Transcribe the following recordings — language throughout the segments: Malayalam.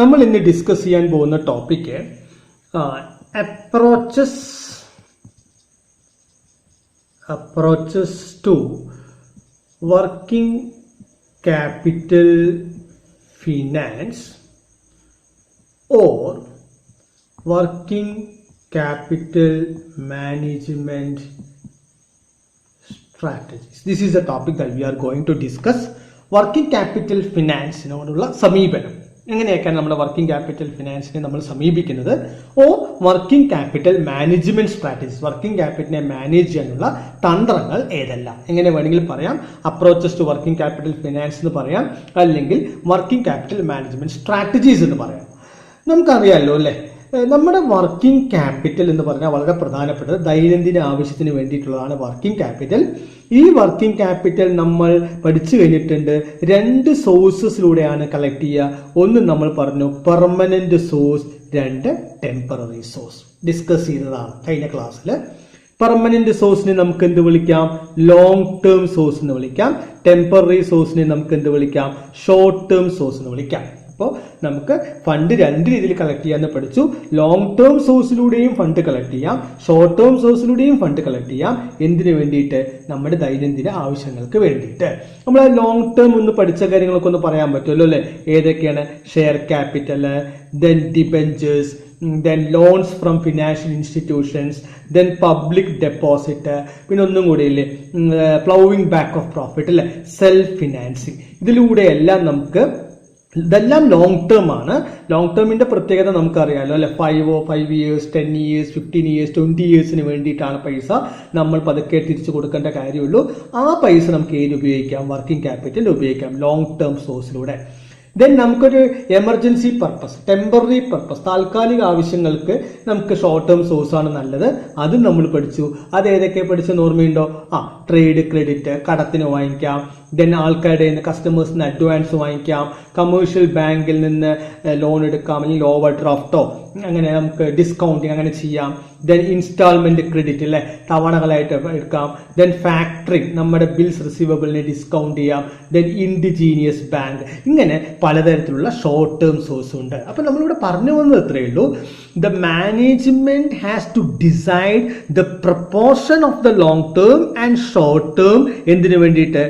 നമ്മൾ ഇന്ന് ഡിസ്കസ് ചെയ്യാൻ പോകുന്ന topic approaches to working capital finance or working capital management strategies. This is the topic that we are going to discuss. Working capital ഫിനാൻസിനോടുള്ള സമീപനം എങ്ങനെയൊക്കെയാണ് നമ്മുടെ വർക്കിംഗ് ക്യാപിറ്റൽ ഫിനാൻസിനെ നമ്മൾ സമീപിക്കുന്നത്, ഓ working capital management strategies, working ക്യാപിറ്റലിനെ മാനേജ് ചെയ്യാനുള്ള തന്ത്രങ്ങൾ ഏതെല്ലാം, എങ്ങനെ വേണമെങ്കിൽ പറയാം. Approaches to working capital finance എന്ന് പറയാം, അല്ലെങ്കിൽ വർക്കിംഗ് ക്യാപിറ്റൽ മാനേജ്മെന്റ് സ്ട്രാറ്റജീസ് എന്ന് പറയാം. നമുക്കറിയാമല്ലോ അല്ലേ, നമ്മുടെ വർക്കിംഗ് ക്യാപിറ്റൽ എന്ന് പറഞ്ഞാൽ വളരെ പ്രധാനപ്പെട്ടത് ദൈനംദിന ആവശ്യത്തിന് വേണ്ടിയിട്ടുള്ളതാണ് വർക്കിംഗ് ക്യാപിറ്റൽ. ഈ വർക്കിംഗ് ക്യാപിറ്റൽ നമ്മൾ പഠിച്ചു കഴിഞ്ഞിട്ടുണ്ട്. രണ്ട് സോഴ്സസിലൂടെയാണ് കളക്ട് ചെയ്യുക. ഒന്ന് നമ്മൾ പറഞ്ഞു പെർമനന്റ് സോഴ്സ്, രണ്ട് ടെമ്പററി സോഴ്സ്. ഡിസ്കസ് ചെയ്തതാണ് കഴിഞ്ഞ ക്ലാസ്സിൽ. പെർമനന്റ് സോഴ്സിനെ നമുക്ക് എന്ത് വിളിക്കാം? ലോങ് ടേം സോഴ്സ് എന്ന് വിളിക്കാം. ടെമ്പററി സോഴ്സിനെ നമുക്ക് എന്ത് വിളിക്കാം? ഷോർട്ട് ടേം സോഴ്സ് എന്ന് വിളിക്കാം. അപ്പോൾ നമുക്ക് ഫണ്ട് രണ്ട് രീതിയിൽ കളക്ട് ചെയ്യാമെന്ന് പഠിച്ചു. ലോങ് ടേം സോഴ്സിലൂടെയും ഫണ്ട് കളക്ട് ചെയ്യാം, ഷോർട്ട് ടേം സോഴ്സിലൂടെയും ഫണ്ട് കളക്ട് ചെയ്യാം. എന്തിനു വേണ്ടിയിട്ട്? നമ്മുടെ ദൈനംദിന ആവശ്യങ്ങൾക്ക് വേണ്ടിയിട്ട്. നമ്മൾ ലോങ് ടേം ഒന്ന് പഠിച്ച കാര്യങ്ങളൊക്കെ ഒന്ന് പറയാൻ പറ്റുമല്ലോ അല്ലേ? ഏതൊക്കെയാണ്? Share capital, then debentures, then loans from financial institutions, then public deposit, പിന്നെ ഒന്നും കൂടി ഇല്ലേ, പ്ലൗവിംഗ് ബാക്ക് ഓഫ് പ്രോഫിറ്റ് അല്ലെ, സെൽഫ് ഫിനാൻസിങ്. ഇതിലൂടെയെല്ലാം നമുക്ക് ഇതെല്ലാം ലോങ് ടേം ആണ്. ലോങ് ടേമിന്റെ പ്രത്യേകത നമുക്കറിയാമല്ലോ അല്ലെ, 5 years, 10 years, 15 years, 20 yearsന് വേണ്ടിയിട്ടാണ് പൈസ നമ്മൾ പതുക്കെ തിരിച്ചു കൊടുക്കേണ്ട കാര്യമുള്ളൂ. ആ പൈസ നമുക്ക് ഏത് ഉപയോഗിക്കാം? വർക്കിംഗ് ക്യാപിറ്റൽ ഉപയോഗിക്കാം, ലോങ് ടേം സോഴ്സിലൂടെ. ദെൻ നമുക്കൊരു എമർജൻസി പർപ്പസ്, ടെമ്പററി പർപ്പസ്, താൽക്കാലിക ആവശ്യങ്ങൾക്ക് നമുക്ക് ഷോർട്ട് ടേം സോഴ്സ് ആണ് നല്ലത്. അതും നമ്മൾ പഠിച്ചു. അത് ഏതൊക്കെ പഠിച്ചെന്ന് ഓർമ്മയുണ്ടോ? ട്രേഡ് ക്രെഡിറ്റ്, കടത്തിന് വാങ്ങിക്കാം. ദെൻ ആൾക്കാരുടെ നിന്ന് കസ്റ്റമേഴ്സിന് അഡ്വാൻസ് വാങ്ങിക്കാം. കമേഴ്ഷ്യൽ ബാങ്കിൽ നിന്ന് ലോൺ എടുക്കാം, അല്ലെങ്കിൽ ഓവർ ഡ്രാഫ്റ്റോ അങ്ങനെ നമുക്ക് ഡിസ്കൗണ്ടിങ് അങ്ങനെ ചെയ്യാം. ദെൻ ഇൻസ്റ്റാൾമെന്റ് ക്രെഡിറ്റ് അല്ലെ, തവണകളായിട്ട് എടുക്കാം. ദെൻ ഫാക്ടറിങ്, നമ്മുടെ ബിൽസ് റിസീവബിളിനെ ഡിസ്കൗണ്ട് ചെയ്യാം. ദെൻ ഇൻഡിജീനിയസ് ബാങ്ക്, ഇങ്ങനെ പലതരത്തിലുള്ള ഷോർട്ട് ടേം സോഴ്സ് ഉണ്ട്. അപ്പൊ നമ്മളിവിടെ പറഞ്ഞു വന്നത് എത്രയേ ഉള്ളൂ, the management has to decide the proportion of the long term and short term എന്തിനു വേണ്ടിയിട്ട്?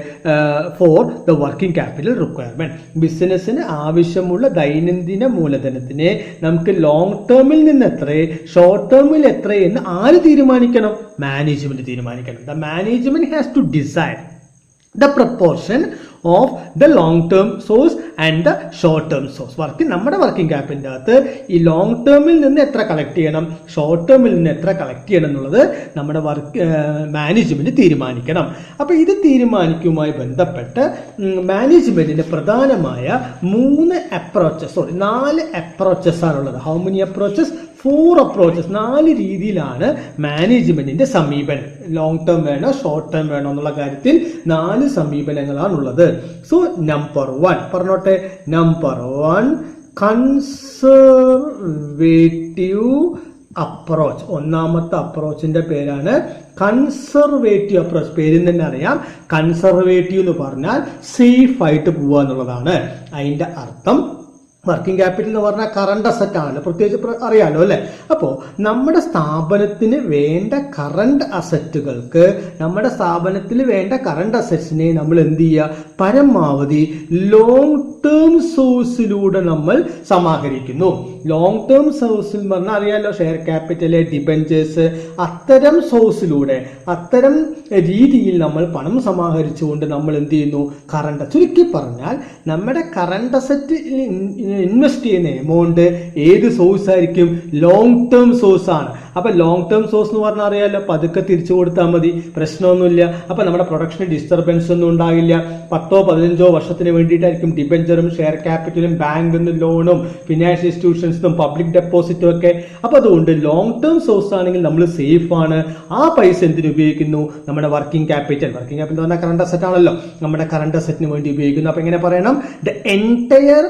for the working capital requirement. ബിസിനസ്സിന് ആവശ്യമുള്ള ദൈനംദിന മൂലധനത്തിനെ നമുക്ക് ലോങ് ടേമിൽ നിന്ന് എത്ര, ഷോർട്ട് ടേമിൽ എത്ര എന്ന് ആര് തീരുമാനിക്കണം? മാനേജ്മെന്റ് തീരുമാനിക്കണം. The management has to decide the proportion of the long term source and the short term source. നമ്മുടെ വർക്കിംഗ് ക്യാപിറ്റലിന്റെ അകത്ത് ഈ ലോങ് ടേമിൽ നിന്ന് എത്ര കളക്ട് ചെയ്യണം, ഷോർട്ട് ടേമിൽ നിന്ന് എത്ര കളക്ട് ചെയ്യണം എന്നുള്ളത് നമ്മുടെ മാനേജ്മെന്റ് തീരുമാനിക്കണം. അപ്പൊ ഇത് തീരുമാനിക്കുമായി ബന്ധപ്പെട്ട് മാനേജ്മെന്റിന്റെ പ്രധാനമായ 4 അപ്രോച്ചസ് ആണുള്ളത്. How many approaches? 4 അപ്രോച്ചസ്. 4 രീതിയിലാണ് മാനേജ്മെന്റിന്റെ സമീപനം. ലോങ് ടേം വേണോ ഷോർട്ട് ടേം വേണോ എന്നുള്ള കാര്യത്തിൽ 4 സമീപനങ്ങളാണുള്ളത്. സോ നമ്പർ 1 പറഞ്ഞോട്ടെ. Number 1 conservative approach. ഒന്നാമത്തെ അപ്രോച്ചിന്റെ പേരാണ് കൺസർവേറ്റീവ് അപ്രോച്ച്. പേരിൽ തന്നെ അറിയാം, കൺസർവേറ്റീവ് എന്ന് പറഞ്ഞാൽ സേഫ് ആയിട്ട് പോവുക എന്നുള്ളതാണ്. അതിന്റെ അർത്ഥം വർക്കിംഗ് ക്യാപിറ്റൽ എന്ന് പറഞ്ഞാൽ കറണ്ട് അസറ്റ് ആണല്ലോ, പ്രത്യേകിച്ച് അറിയാലോ അല്ലെ. അപ്പോൾ നമ്മുടെ സ്ഥാപനത്തിന് വേണ്ട കറണ്ട് അസറ്റുകൾക്ക്, നമ്മുടെ സ്ഥാപനത്തിൽ വേണ്ട കറണ്ട് അസറ്റ്സിനെ നമ്മൾ എന്ത് ചെയ്യുക? പരമാവധി ലോങ് ടേം സോഴ്സിലൂടെ നമ്മൾ സമാഹരിക്കുന്നു. ലോങ് ടേം സോഴ്സിൽ പറഞ്ഞാൽ അറിയാലോ, ഷെയർ ക്യാപിറ്റല്, ഡിബെഞ്ചേഴ്സ്, അത്തരം സോഴ്സിലൂടെ, അത്തരം രീതിയിൽ നമ്മൾ പണം സമാഹരിച്ചുകൊണ്ട് നമ്മൾ എന്ത് ചെയ്യുന്നു? കറണ്ട്, ചുരുക്കി പറഞ്ഞാൽ നമ്മുടെ കറണ്ട് അസറ്റ് ഇൻവെസ്റ്റ് ചെയ്യുന്ന എമൗണ്ട് ഏത് സോഴ്സ് ആയിരിക്കും? ലോങ് ടേം സോഴ്സ് ആണ്. അപ്പൊ ലോങ് ടേം സോഴ്സ് എന്ന് പറഞ്ഞാൽ അറിയാലോ, പതുക്കെ തിരിച്ചു കൊടുത്താൽ മതി, പ്രശ്നമൊന്നുമില്ല. അപ്പൊ നമ്മുടെ പ്രൊഡക്ഷന് ഡിസ്റ്റർബൻസ് ഒന്നും ഉണ്ടാകില്ല. 10-15 വർഷത്തിന് വേണ്ടിയിട്ടായിരിക്കും ഡിബെഞ്ചറും ഷെയർ ക്യാപിറ്റലും ബാങ്കിൽ നിന്ന് ലോണും ഫിനാൻഷ്യൽ ഇൻസ്റ്റിറ്റ്യൂഷൻസും പബ്ലിക് ഡെപ്പോസിറ്റും ഒക്കെ. അപ്പൊ അതുകൊണ്ട് ലോങ് ടേം സോഴ്സ് ആണെങ്കിൽ നമ്മൾ സേഫ് ആണ്. ആ പൈസ എന്തിനു ഉപയോഗിക്കുന്നു? നമ്മുടെ വർക്കിംഗ് ക്യാപിറ്റൽ. വർക്കിംഗ് ക്യാപിറ്റൽ എന്ന് പറഞ്ഞാൽ കറണ്ട് അസറ്റ് ആണല്ലോ, നമ്മുടെ കറണ്ട് അസറ്റിന് വേണ്ടി ഉപയോഗിക്കുന്നു. അപ്പൊ എങ്ങനെ പറയണം? The entire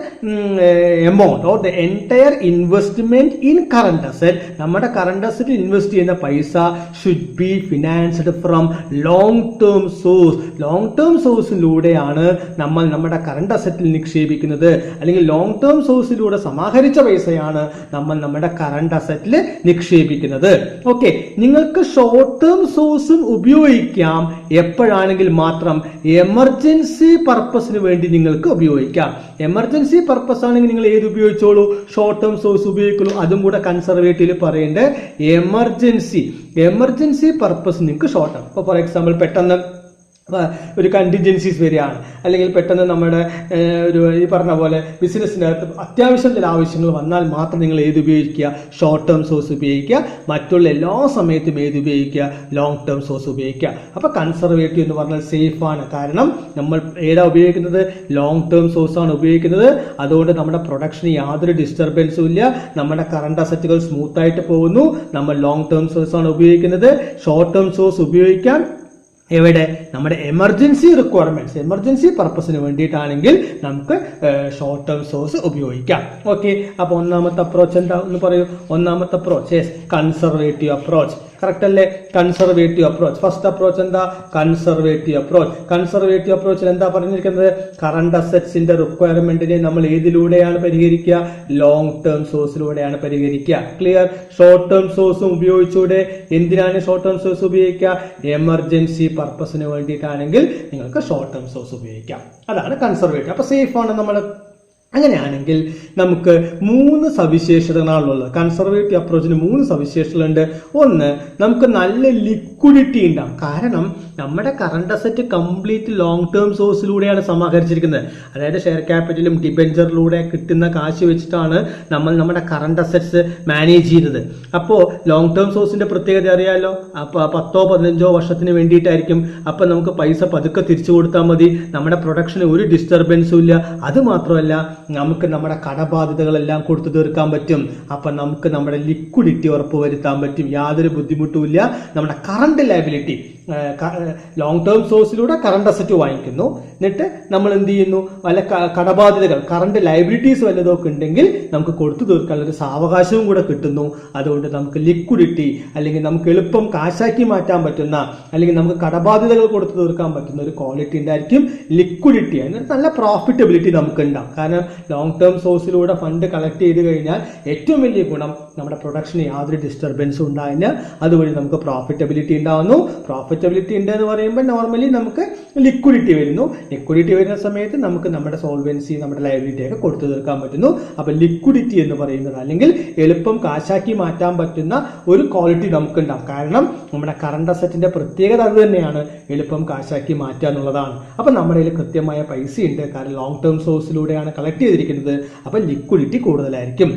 amount or the entire investment in current asset, നമ്മുടെ കറണ്ട് അസറ്റിൽ ഇൻവെസ്റ്റ് ചെയ്യുന്ന പൈസ should be financed from long term source. Long term സോഴ്സിലൂടെയാണ് നമ്മൾ നമ്മുടെ കറണ്ട് അസറ്റിൽ നിക്ഷേപിക്കുന്നത്, അല്ലെങ്കിൽ ലോങ് ടേം സോഴ്സിലൂടെ സമാഹരിച്ച പൈസയാണ് നമ്മൾ നമ്മുടെ കറണ്ട് അസറ്റിൽ നിക്ഷേപിക്കുന്നത്. ഓക്കെ, നിങ്ങൾക്ക് ഷോർട്ട് ടേം സോഴ്സും ഉപയോഗിക്കാം, എപ്പോഴാണെങ്കിൽ മാത്രം എമർജൻസി പർപ്പസിന് വേണ്ടി നിങ്ങൾക്ക് ഉപയോഗിക്കാം. എമർജൻസി പർപ്പസ് ആണെങ്കിൽ നിങ്ങൾ ഏത് ഉപയോഗിച്ചോളൂ, ഷോർട്ട് ടേം സോഴ്സ് ഉപയോഗിക്കുള്ളൂ. അതും കൂടെ കൺസർവേറ്റീവ് പറയേണ്ട എമർജൻസി പർപ്പസ് നിങ്ങൾക്ക് ഷോർട്ട് ടേം. ഇപ്പോൾ ഫോർ എക്സാമ്പിൾ പെട്ടെന്ന് ഒരു കണ്ടിൻജൻസീസ് വരികയാണ്, അല്ലെങ്കിൽ പെട്ടെന്ന് നമ്മുടെ ഒരു ഈ പറഞ്ഞ പോലെ ബിസിനസ്സിൻ്റെ അകത്ത് അത്യാവശ്യം ചില ആവശ്യങ്ങൾ വന്നാൽ മാത്രം നിങ്ങൾ ഏത് ഉപയോഗിക്കുക, ഷോർട്ട് ടേം സോഴ്സ് ഉപയോഗിക്കുക. മറ്റുള്ള എല്ലാ സമയത്തും ഏത് ഉപയോഗിക്കുക, ലോങ് ടേം സോഴ്സ് ഉപയോഗിക്കുക. അപ്പോൾ കൺസർവേറ്റീവ് എന്ന് പറഞ്ഞാൽ സേഫ് ആണ്. കാരണം നമ്മൾ ഏതാ ഉപയോഗിക്കുന്നത്, ലോങ് ടേം സോഴ്സ് ആണ് ഉപയോഗിക്കുന്നത്. അതുകൊണ്ട് നമ്മുടെ പ്രൊഡക്ഷന് യാതൊരു ഡിസ്റ്റർബൻസും ഇല്ല, നമ്മുടെ കറണ്ട് അസറ്റുകൾ സ്മൂത്ത് ആയിട്ട് പോകുന്നു. നമ്മൾ ലോങ് ടേം സോഴ്സ് ആണ് ഉപയോഗിക്കുന്നത്. ഷോർട്ട് ടേം സോഴ്സ് ഉപയോഗിക്കാൻ എവിടെ, നമ്മുടെ എമർജൻസി റിക്വയർമെന്റ്സ്, എമർജൻസി പർപ്പസിന് വേണ്ടിയിട്ടാണെങ്കിൽ നമുക്ക് ഷോർട്ട് ടേം സോഴ്സ് ഉപയോഗിക്കാം. ഓക്കെ, അപ്പോൾ ഒന്നാമത്തെ അപ്രോച്ച് എന്താ ഒന്ന് പറയൂ. ഒന്നാമത്തെ അപ്രോച്ച് കൺസർവേറ്റീവ് അപ്രോച്ച്. കറക്റ്റ് അല്ലേ? Conservative approach. ഫസ്റ്റ് അപ്രോച്ച് എന്താ, കൺസർവേറ്റീവ് അപ്രോച്ച്. കൺസർവേറ്റീവ് അപ്രോച്ചിൽ എന്താ പറഞ്ഞിരിക്കുന്നത്, കറണ്ട് അസറ്റ്സിന്റെ റിക്വയർമെന്റിനെ നമ്മൾ ഏതിലൂടെയാണ് പരിഹരിക്കുക, ലോങ് ടേം സോഴ്സിലൂടെയാണ് പരിഹരിക്കുക. ക്ലിയർ? ഷോർട്ട് ടേം സോഴ്സും ഉപയോഗിച്ചൂടെ. എന്തിനാണ് ഷോർട്ട് ടേം സോഴ്സ് ഉപയോഗിക്കുക, എമർജൻസി പർപ്പസിന് വേണ്ടിയിട്ടാണെങ്കിൽ നിങ്ങൾക്ക് ഷോർട്ട് ടേം സോഴ്സ് ഉപയോഗിക്കാം. അതാണ് കൺസർവേറ്റീവ്. അപ്പൊ സേഫ് ആണ് നമ്മൾ. അങ്ങനെയാണെങ്കിൽ നമുക്ക് 3 സവിശേഷതകളാണുള്ളത്. കൺസർവേറ്റീവ് അപ്രോച്ചിന് 3 സവിശേഷതകളുണ്ട്. ഒന്ന്, നമുക്ക് നല്ല ലിക്വിഡിറ്റി ഉണ്ടാവും. കാരണം നമ്മുടെ current asset complete long term സോഴ്സിലൂടെയാണ് സമാഹരിച്ചിരിക്കുന്നത്. അതായത് ഷെയർ ക്യാപിറ്റലും ഡിബെഞ്ചറിലൂടെ കിട്ടുന്ന കാശ് വെച്ചിട്ടാണ് നമ്മൾ നമ്മുടെ കറണ്ട് അസറ്റ്സ് മാനേജ് ചെയ്യുന്നത്. അപ്പോൾ ലോങ് ടേം സോഴ്സിന്റെ പ്രത്യേകത അറിയാമല്ലോ. അപ്പോൾ 10-15 വർഷത്തിന് വേണ്ടിയിട്ടായിരിക്കും. അപ്പം നമുക്ക് പൈസ പതുക്കെ തിരിച്ചു കൊടുത്താൽ മതി, നമ്മുടെ പ്രൊഡക്ഷന് ഒരു ഡിസ്റ്റർബൻസും ഇല്ല. അത് മാത്രമല്ല, നമുക്ക് നമ്മുടെ കടബാധ്യതകളെല്ലാം കൊടുത്തു തീർക്കാൻ പറ്റും. അപ്പം നമുക്ക് നമ്മുടെ ലിക്വിഡിറ്റി ഉറപ്പുവരുത്താൻ പറ്റും, യാതൊരു ബുദ്ധിമുട്ടും ഇല്ല. നമ്മുടെ കറണ്ട് ലയബിലിറ്റി, ലോങ് ടേം സോഴ്സിലൂടെ കറണ്ട് അസറ്റ് വാങ്ങിക്കുന്നു, എന്നിട്ട് നമ്മൾ എന്ത് ചെയ്യുന്നു, വല്ല കടബാധ്യതകൾ, കറണ്ട് ലയബിലിറ്റീസ് വല്ലതൊക്കെ ഉണ്ടെങ്കിൽ നമുക്ക് കൊടുത്തു തീർക്കാനുള്ള ഒരു സാവകാശവും കൂടെ കിട്ടുന്നു. അതുകൊണ്ട് നമുക്ക് ലിക്വിഡിറ്റി, അല്ലെങ്കിൽ നമുക്ക് എളുപ്പം കാശാക്കി മാറ്റാൻ പറ്റുന്ന, അല്ലെങ്കിൽ നമുക്ക് കടബാധ്യതകൾ കൊടുത്തു തീർക്കാൻ പറ്റുന്ന ഒരു ക്വാളിറ്റി ഉണ്ടായിരിക്കും ലിക്വിഡിറ്റി. അതിനൊരു നല്ല പ്രോഫിറ്റബിലിറ്റി നമുക്ക് ഉണ്ടാവും. കാരണം ലോങ് ടേം സോഴ്സിലൂടെ ഫണ്ട് കളക്ട് ചെയ്ത് കഴിഞ്ഞാൽ ഏറ്റവും വലിയ ഗുണം നമ്മുടെ പ്രൊഡക്ഷന് യാതൊരു ഡിസ്റ്റർബൻസും ഉണ്ടാവില്ല. അതുവഴി നമുക്ക് പ്രോഫിറ്റബിലിറ്റി ഉണ്ടാവുന്നു. പ്രോഫിറ്റബിലിറ്റി ഉണ്ട് എന്ന് പറയുമ്പോൾ നോർമലി നമുക്ക് ലിക്വിഡിറ്റി വരുന്നു. ലിക്വിഡിറ്റി വരുന്ന സമയത്ത് നമുക്ക് നമ്മുടെ സോൾവൻസി, നമ്മുടെ ലയബിലിറ്റി ഒക്കെ കൊടുത്തു തീർക്കാൻ പറ്റുന്നു. അപ്പൊ ലിക്വിഡിറ്റി എന്ന് പറയുന്നത്, അല്ലെങ്കിൽ എളുപ്പം കാശാക്കി മാറ്റാൻ പറ്റുന്ന ഒരു ക്വാളിറ്റി നമുക്കുണ്ടാവും. കാരണം നമ്മുടെ കറണ്ട് അസറ്റിന്റെ പ്രത്യേകത അത് തന്നെയാണ്, എളുപ്പം കാശാക്കി മാറ്റുക എന്നുള്ളതാണ്. അപ്പൊ നമ്മുടെ കയ്യിൽ കൃത്യമായ പൈസ ഉണ്ട്, കാരണം ലോങ് ടേം സോഴ്സിലൂടെയാണ് കളക്ട് ചെയ്തിരിക്കുന്നത്. അപ്പൊ ലിക്വിഡിറ്റി കൂടുതലായിരിക്കും.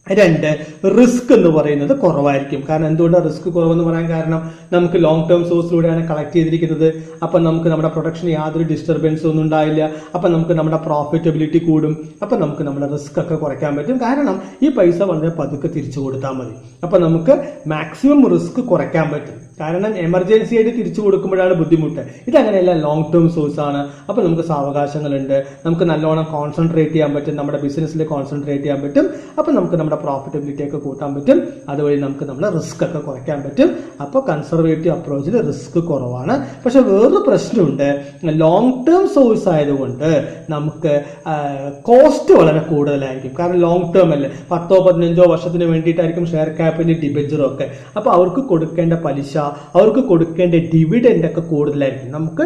2, റിസ്ക് എന്ന് പറയുന്നത് കുറവായിരിക്കും. കാരണം എന്തുകൊണ്ടാണ് റിസ്ക് കുറവെന്ന് പറയാൻ കാരണം, നമുക്ക് ലോങ് ടേം സോഴ്സിലൂടെയാണ് കളക്ട് ചെയ്തിരിക്കുന്നത്. അപ്പം നമുക്ക് നമ്മുടെ പ്രൊഡക്ഷന് യാതൊരു ഡിസ്റ്റർബൻസും ഒന്നും ഉണ്ടായില്ല. അപ്പം നമുക്ക് നമ്മുടെ പ്രോഫിറ്റബിലിറ്റി കൂടും. അപ്പം നമുക്ക് നമ്മുടെ റിസ്ക് ഒക്കെ കുറയ്ക്കാൻ പറ്റും. കാരണം ഈ പൈസ വളരെ പതുക്കെ തിരിച്ചു കൊടുത്താൽ മതി. അപ്പം നമുക്ക് മാക്സിമം റിസ്ക് കുറയ്ക്കാൻ പറ്റും. കാരണം എമർജൻസി ആയിട്ട് തിരിച്ചു കൊടുക്കുമ്പോഴാണ് ബുദ്ധിമുട്ട്. ഇതങ്ങനെയല്ല, ലോങ് ടേം സോഴ്സ് ആണ്. അപ്പോൾ നമുക്ക് സാവകാശങ്ങളുണ്ട്, നമുക്ക് നല്ലോണം കോൺസെൻട്രേറ്റ് ചെയ്യാൻ പറ്റും, നമ്മുടെ ബിസിനസ്സിൽ കോൺസെൻട്രേറ്റ് ചെയ്യാൻ പറ്റും. അപ്പം നമുക്ക് നമ്മുടെ പ്രോഫിറ്റബിലിറ്റി ഒക്കെ കൂട്ടാൻ പറ്റും. അതുവഴി നമുക്ക് നമ്മുടെ റിസ്ക് ഒക്കെ കുറയ്ക്കാൻ പറ്റും. അപ്പോൾ കൺസർവേറ്റീവ് അപ്രോച്ചിൽ റിസ്ക് കുറവാണ്. പക്ഷെ വേറൊരു പ്രശ്നമുണ്ട്, ലോങ് ടേം സോഴ്സ് ആയതുകൊണ്ട് നമുക്ക് കോസ്റ്റ് വളരെ കൂടുതലായിരിക്കും. കാരണം ലോങ് ടേം അല്ലേ, 10-15 വർഷത്തിന് വേണ്ടിയിട്ടായിരിക്കും ഷെയർ ക്യാപിറ്റൽ, ഡിബെഞ്ചറും ഒക്കെ. അപ്പോൾ അവർക്ക് കൊടുക്കേണ്ട പലിശ, അവർക്ക് കൊടുക്കേണ്ട ഡിവിഡൻഡ് ഒക്കെ കൂടുതലായിരിക്കും. നമുക്ക്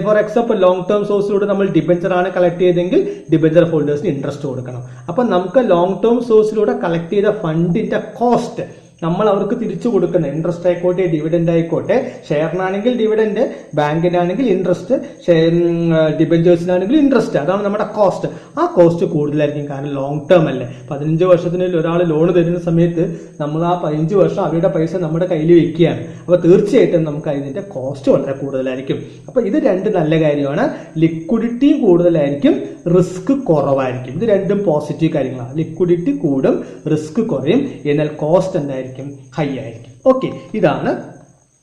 ഫോർ എക്സാമ്പിൾ ലോങ് ടേം സോഴ്സിലൂടെ നമ്മൾ ഡിബെഞ്ചർ ആണ് കളക്ട് ചെയ്തെങ്കിൽ ഡിബെഞ്ചർ ഹോൾഡേഴ്സിന് ഇൻട്രസ്റ്റ് കൊടുക്കണം. അപ്പം നമുക്ക് ലോങ് ടേം സോഴ്സിലൂടെ കളക്ട് ചെയ്ത ഫണ്ടിന്റെ കോസ്റ്റ് നമ്മൾ അവർക്ക് തിരിച്ചു കൊടുക്കുന്ന, ഇൻട്രസ്റ്റ് ആയിക്കോട്ടെ, ഡിവിഡൻഡ് ആയിക്കോട്ടെ, ഷെയറിനാണെങ്കിൽ ഡിവിഡൻഡ്, ബാങ്കിനാണെങ്കിൽ ഇൻട്രസ്റ്റ്, ഡിബെഞ്ചേഴ്സിനാണെങ്കിൽ ഇൻട്രസ്റ്റ്, അതാണ് നമ്മുടെ കോസ്റ്റ്. ആ കോസ്റ്റ് കൂടുതലായിരിക്കും. കാരണം ലോങ് ടേം അല്ലേ. 15 വർഷത്തിനുള്ളിൽ ഒരാൾ ലോൺ തരുന്ന സമയത്ത് നമ്മൾ ആ 15 വർഷം അവരുടെ പൈസ നമ്മുടെ കയ്യിൽ വെക്കുകയാണ്. അപ്പോൾ തീർച്ചയായിട്ടും നമുക്ക് അതിന്റെ കോസ്റ്റ് വളരെ കൂടുതലായിരിക്കും. അപ്പോൾ ഇത് 2 നല്ല കാര്യമാണ്. ലിക്വിഡിറ്റിയും കൂടുതലായിരിക്കും, റിസ്ക് കുറവായിരിക്കും. ഇത് 2 പോസിറ്റീവ് കാര്യങ്ങളാണ്. ലിക്വിഡിറ്റി കൂടും, റിസ്ക് കുറയും, എന്നാൽ കോസ്റ്റ് എന്തായിരിക്കും, ഹൈ ആയിരിക്കും. ഓക്കെ, ഇതാണ്